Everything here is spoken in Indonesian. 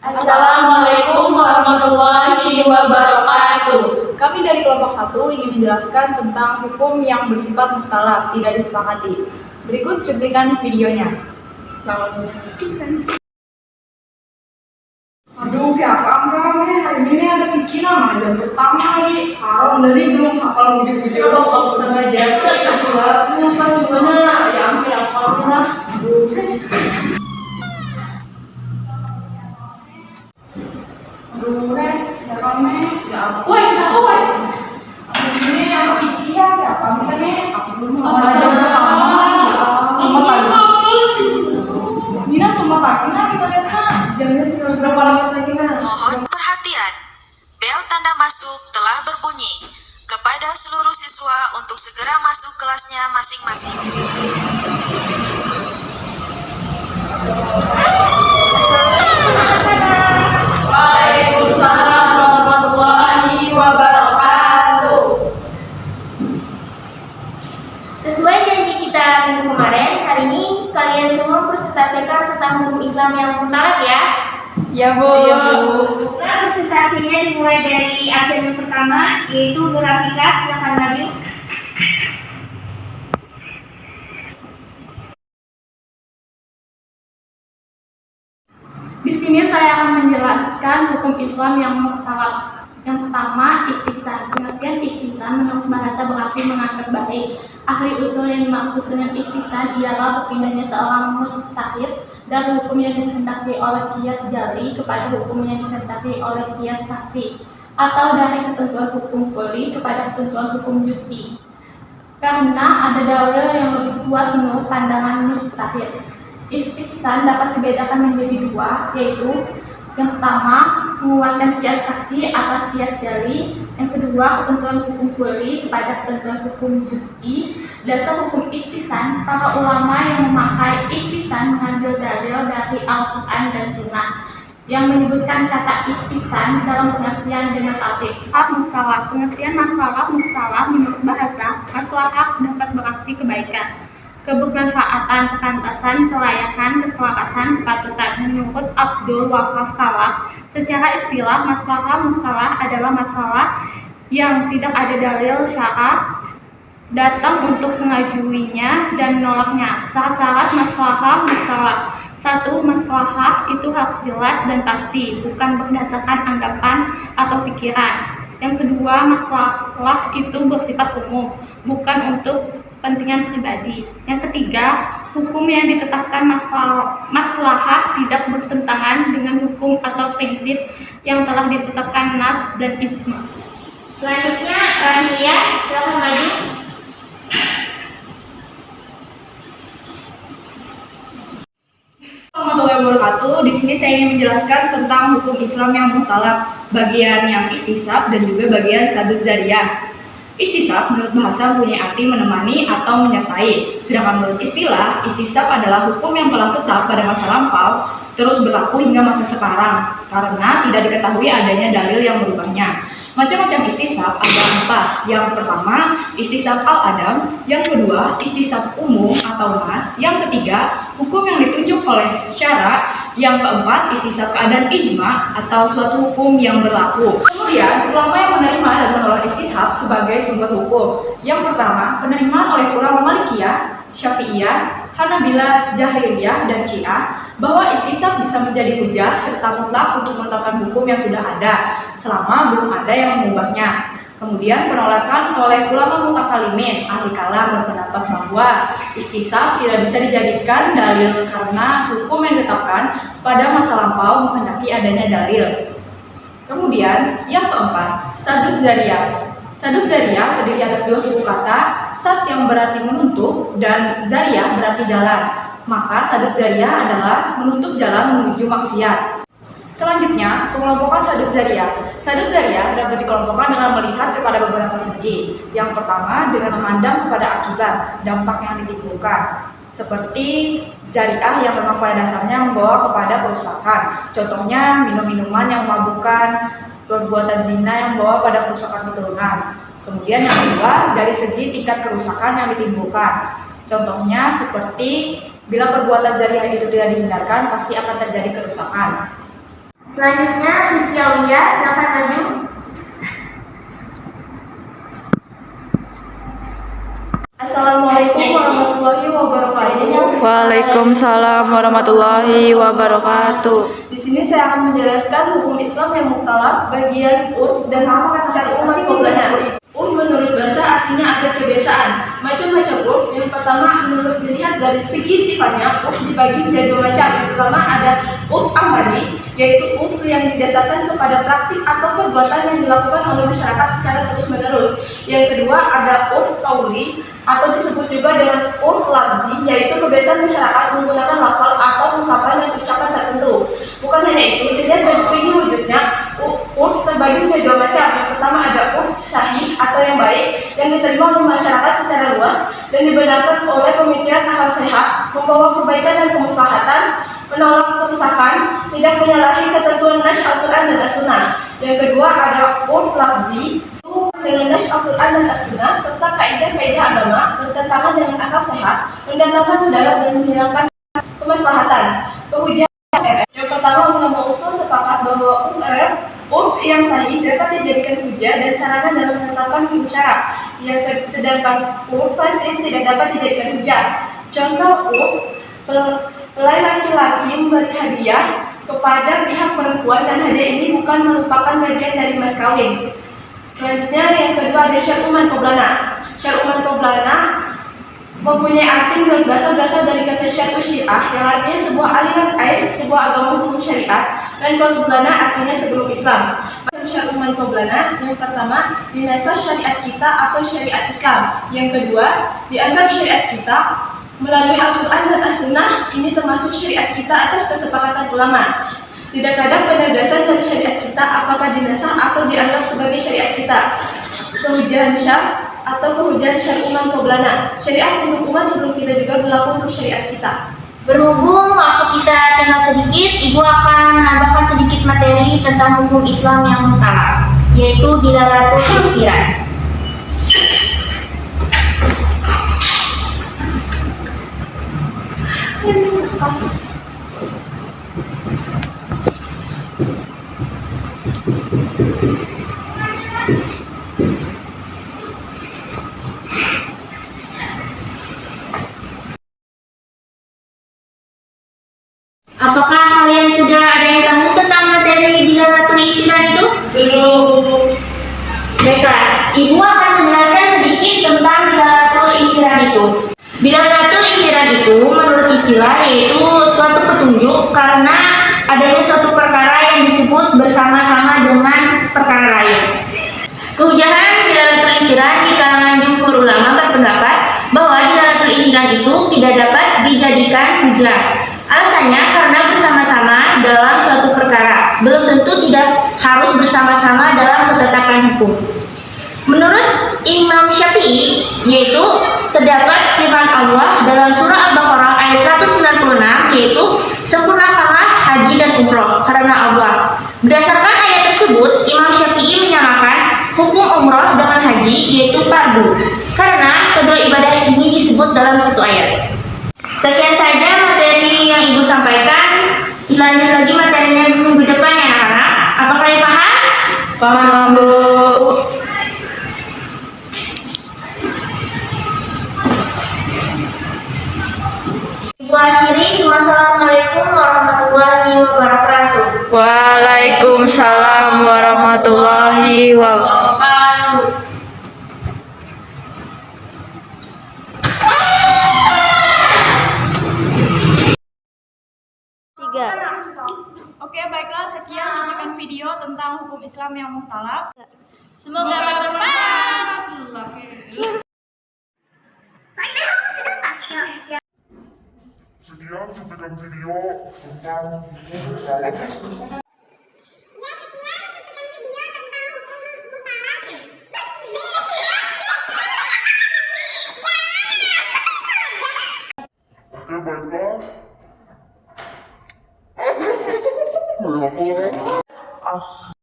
Assalamualaikum warahmatullahi wabarakatuh. Kami dari kelompok 1 ingin menjelaskan tentang hukum yang bersifat mukhtalaf, tidak disepakati. Berikut cuplikan videonya. Selamat menyaksikan. Aduh, kayak apa enggak, hari ini ada fikiran mana jam pertama nih. Haram dari belum hafal wujud-wujud. Coba kamu sama aja. Kenapa gimana? Ya ampun, apa lah. Aduh, ya kami. Siapa? Woi, kenapa woi? Ini yang fikir ya, apa nih? Aku belum hafal jam Astaga. pertama. Sumpah tadi. Nina sumpah tadi, nah kita lihat nah. Jangan terus berapa lagi nah. Mohon perhatian, bel tanda masuk telah berbunyi. Kepada seluruh siswa untuk segera masuk kelasnya masing-masing. Waalaikumsalam warahmatullahi wabarakatuh. Sesuai janji kita minggu kemarin, hari ini kalian semua presentasikan tentang hukum Islam yang mutlak ya. Ya Bu. Nah, presentasinya dimulai dari absen pertama, yaitu Nur Rafika. Silakan maju. Di sini saya akan menjelaskan hukum Islam yang mukhtalaf. Yang pertama, ikhtisan. Pengertian ikhtisan menurut bahasa berarti mengangkat baik. Ahli usul yang dimaksud dengan ikhtisan ialah berpindahnya seorang mujtahid dari hukum yang dikehendaki oleh qiyas jali kepada hukum yang dikehendaki oleh qiyas khafi, atau dari ketentuan hukum kulli kepada ketentuan hukum juz'i. Karena ada dalil yang lebih kuat menurut pandangan mujtahid. Istihsan dapat dibedakan menjadi dua, yaitu yang pertama, menguatkan qiyas saksi atas qiyas jali. Yang kedua, ketentuan hukum kulli kepada ketentuan hukum juz'i. Dasar hukum ikhtisan, para ulama yang memakai ikhtisan mengambil dalil dari Al-Quran dan Sunnah yang menyebutkan kata ikhtisan dalam pengertian demokratis. Masalah, pengertian masalah mukhtalaf menurut bahasa, maslahat dapat berarti kebaikan, kebermanfaatan, kepantasan, kelayakan, keselarasan, kepatutan. Menurut Abdul Wahab Khalaf, secara istilah maslahah mukhtalaf adalah masalah yang tidak ada dalil syara datang untuk mengajuinya dan menolaknya. Syarat-syarat maslahah mukhtalaf: 1. Maslahah itu harus jelas dan pasti, bukan berdasarkan anggapan atau pikiran. Yang kedua, masalah itu bersifat umum, bukan untuk kepentingan pribadi. Yang ketiga, hukum yang ditetapkan maslahah tidak bertentangan dengan hukum atau prinsip yang telah ditetapkan nas dan ijma. Selanjutnya, Rahia, silakan maju. Warahmatullahi wabarakatuh. Di sini saya ingin menjelaskan tentang hukum Islam yang mukhtalaf, bagian yang istisab dan juga bagian sadud zariyah. Istisab menurut bahasa mempunyai arti menemani atau menyertai. Sedangkan menurut istilah, istisab adalah hukum yang telah tetap pada masa lampau terus berlaku hingga masa sekarang karena tidak diketahui adanya dalil yang merubahnya. Macam-macam istisab ada 4. Yang pertama, istisab al-adam. Yang kedua, istisab umum atau nas. Yang ketiga, hukum yang ditunjuk oleh syara. Yang keempat, istisab keadaan ijma atau suatu hukum yang berlaku. Kemudian, ulama yang menerima dan menolak istisab sebagai sumber hukum. Yang pertama, penerimaan oleh ulama Malikiyah, Syafi'iyah, Hanabilah, Jahriliyah, dan Syiah bahwa istisab bisa menjadi hujah serta mutlak untuk menetapkan hukum yang sudah ada selama belum ada yang mengubahnya. Kemudian penolakan oleh ulama mutakalimin, ahli kalam, berpendapat bahwa istisab tidak bisa dijadikan dalil karena hukum yang ditetapkan pada masa lampau menghendaki adanya dalil. Kemudian yang keempat, sadud zariyah. Sadud zariyah terdiri atas 2 suku kata, sad yang berarti menutup dan zariyah berarti jalan. Maka sadud zariyah adalah menutup jalan menuju maksiat. Selanjutnya, pengelompokan sadud zariyah. Sadud zariyah dapat dikelompokkan dengan melihat kepada beberapa segi. Yang pertama, dengan memandang kepada akibat, dampak yang ditimbulkan. Seperti jariah yang memang pada dasarnya membawa kepada kerusakan. Contohnya, minum-minuman yang memabukkan, perbuatan zina yang membawa pada kerusakan keturunan. Kemudian yang kedua, dari segi tingkat kerusakan yang ditimbulkan. Contohnya seperti bila perbuatan jariah itu tidak dihindarkan, pasti akan terjadi kerusakan. Selanjutnya, Rizky Aulia, silakan maju. Assalamualaikum warahmatullahi wabarakatuh. Waalaikumsalam warahmatullahi wabarakatuh. Di sini saya akan menjelaskan hukum Islam yang mukhtalaf bagian urf dan syar'u man qablana. Urf menurut bahasa artinya adat kebiasaan. Macam-macam urf. Yang pertama, menurut dilihat dari segi sifatnya, urf dibagi menjadi dua macam. Yang pertama ada urf amali, yaitu urf yang didasarkan kepada praktik atau perbuatan yang dilakukan oleh masyarakat secara terus-menerus. Yang kedua ada urf qauli, atau disebut juga dengan urf lafzi, yaitu kebiasaan masyarakat menggunakan lafal atau ungkapan yang ucapan tertentu. Bukan hanya itu, dilihat dari segi wujudnya, urf terbagi menjadi dua macam. Yang pertama ada urf syahih atau yang baik, yang diterima oleh masyarakat secara luas dan dibenarkan oleh pemikiran akal sehat, membawa kebaikan dan kemaslahatan, menolak kerusakan, tidak menyalahi ketentuan nas Al-Quran dan As-Sunnah. Yang kedua ada urf lafzi, dengan nas Al-Quran dan As-Sunnah serta kaidah-kaidah agama bertentangan dengan akal sehat, mendatangkan mudarat dan menghilangkan kemaslahatan. Kehujatan yang pertama, ulama usul sepakat bahwa urf yang sahih dapat dijadikan hujah dan sarana dalam menetapkan hukum syarak. Sedangkan urf fasid tidak dapat dijadikan hujah. Contoh urf, pelai laki-laki memberi hadiah kepada pihak perempuan dan hadiah ini bukan merupakan bagian dari mas kawin. Selanjutnya yang kedua ada syar'u man qablana. Syar'u man qablana mempunyai arti menurut bahasa berasal dari kata syar'u syiah yang artinya sebuah aliran sebuah agama hukum syariat, dan qablana artinya sebelum Islam. Syar'u man qablana yang pertama dinasah syariat kita atau syariat Islam. Yang kedua dianggap syariat kita melalui Al-Quran dan As-Sunnah, ini termasuk syariat kita atas kesepakatan ulama. Tidak ada penegasan dari syariat kita apakah dinasah atau dianggap sebagai syariat kita. Kehujahan syar atau kehujahan syar'u man qablana, syariat untuk umat sebelum kita juga berlaku untuk syariat kita. Berhubung waktu kita tinggal sedikit, Ibu akan menambahkan sedikit materi tentang hukum Islam yang mutlak, yaitu dilalatul ikhtiran. Apakah kalian sudah ada yang tahu tentang materi dilalatul ikhtiran itu? Belum. Baiklah, Ibu akan menjelaskan sedikit tentang dilalatul ikhtiran itu. Dilalatul ikhtiran itu menurut istilah yaitu suatu petunjuk karena adanya suatu perkara yang disebut bersama-sama dengan perkara lain. Kehujahan dilalatul ikhtiran di kalangan jumhur ulama berpendapat bahwa dilalatul ikhtiran itu tidak dapat dijadikan hujah. Alasannya karena bersama-sama dalam suatu perkara belum tentu tidak harus bersama-sama dalam ketetapan hukum. Menurut Imam Syafi'i, yaitu terdapat firman Allah dalam surah Al-Baqarah ayat 196, yaitu sempurnakanlah haji dan umroh karena Allah. Berdasarkan ayat tersebut, Imam Syafi'i menyamakan hukum umroh dengan haji, yaitu fardu, karena kedua ibadah ini disebut dalam satu ayat. Sekian saja materi yang Ibu sampaikan. Lanjut lagi materinya minggu depan ya anak-anak. Apa kalian paham? Paham, Bu. Ibu akhiri, wassalamualaikum warahmatullahi wabarakatuh. Waalaikumsalam warahmatullahi wabarakatuh. Oke, baiklah, sekian cuplikan video tentang hukum Islam yang muhtalaf. Semoga bermanfaat. Sekian cuplikan video tentang hukum mutalak. Oke, baiklah.